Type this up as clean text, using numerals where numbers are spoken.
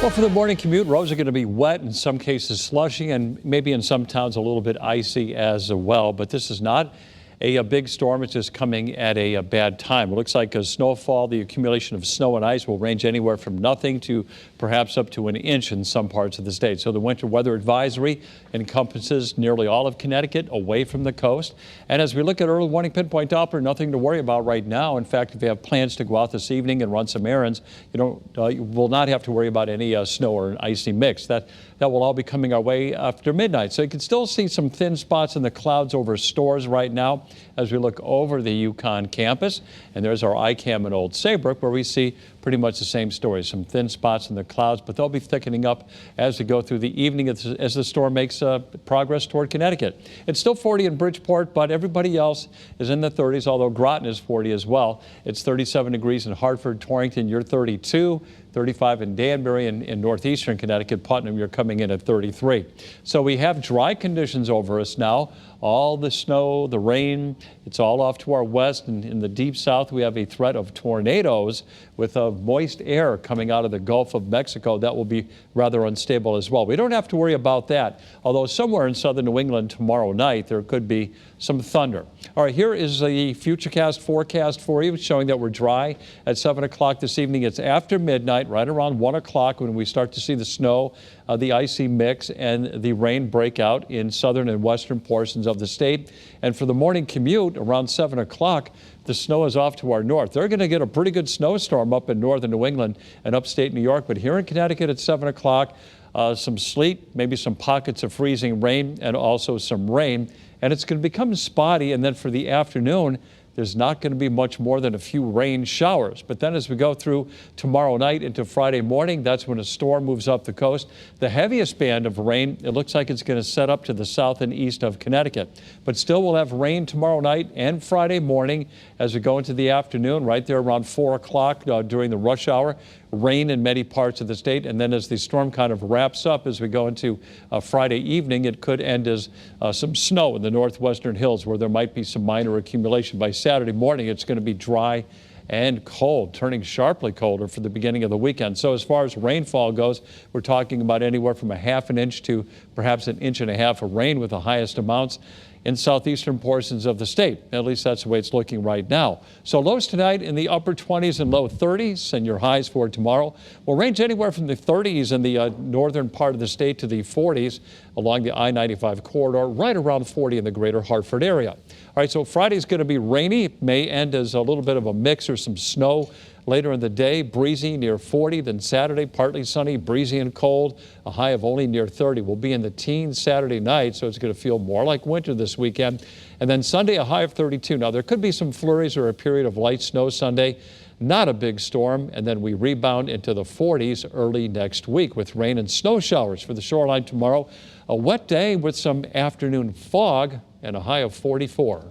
Well, for the morning commute, roads are going to be wet, in some cases slushy, and maybe in some towns a little bit icy as well. But this is not a big storm. It's just coming at a bad time. It looks like a snowfall, the accumulation of snow and ice will range anywhere from nothing to perhaps up to an inch in some parts of the state. So the winter weather advisory encompasses nearly all of Connecticut away from the coast. And as we look at early warning pinpoint Doppler, nothing to worry about right now. In fact, if you have plans to go out this evening and run some errands, you will not have to worry about any snow or an icy mix. That will all be coming our way after midnight. So you can still see some thin spots in the clouds over stores right now as we look over the UConn campus. And there's our ICAM in Old Saybrook, where we see pretty much the same story. Some thin spots in the clouds, but they'll be thickening up as we go through the evening as the storm makes progress toward Connecticut. It's still 40 in Bridgeport, but everybody else is in the 30s, although Groton is 40 as well. It's 37 degrees in Hartford, Torrington, you're 32. 35 in Danbury, and in northeastern Connecticut, Putnam, you're coming in at 33. So we have dry conditions over us now. All the snow, the rain, it's all off to our west, and in the deep south we have a threat of tornadoes with moist air coming out of the Gulf of Mexico. That will be rather unstable as well. We don't have to worry about that, although somewhere in southern New England tomorrow night there could be some thunder. All right, here is the Futurecast forecast for you, showing that we're dry at 7 o'clock this evening. It's after midnight, right around 1 o'clock, when we start to see the snow, the icy mix, and the rain break out in southern and western portions of the state. And for the morning commute, around 7 o'clock, the snow is off to our north. They're going to get a pretty good snowstorm up in northern New England and upstate New York. But here in Connecticut at 7 o'clock, some sleet, maybe some pockets of freezing rain, and also some rain. And it's going to become spotty. And then for the afternoon, there's not going to be much more than a few rain showers. But then as we go through tomorrow night into Friday morning, that's when a storm moves up the coast. The heaviest band of rain, it looks like it's going to set up to the south and east of Connecticut. But still, we'll have rain tomorrow night and Friday morning as we go into the afternoon, right there around 4 o'clock during the rush hour. Rain in many parts of the state, and then as the storm kind of wraps up as we go into Friday evening, it could end as some snow in the northwestern hills where there might be some minor accumulation. By Saturday morning, it's going to be dry and cold, turning sharply colder for the beginning of the weekend. So as far as rainfall goes, we're talking about anywhere from a half an inch to perhaps an inch and a half of rain, with the highest amounts in southeastern portions of the state. At least that's the way it's looking right now. So lows tonight in the upper 20s and low 30s, and your highs for tomorrow will range anywhere from the 30s in the northern part of the state to the 40s along the I-95 corridor, right around 40 in the greater Hartford area. All right, so Friday's going to be rainy. It may end as a little bit of a mix or some snow. Later in the day, breezy near 40. Then Saturday, partly sunny, breezy and cold. A high of only near 30. We'll be in the teens Saturday night, so it's going to feel more like winter this weekend. And then Sunday, a high of 32. Now, there could be some flurries or a period of light snow Sunday. Not a big storm. And then we rebound into the 40s early next week with rain and snow showers for the shoreline tomorrow. A wet day with some afternoon fog and a high of 44.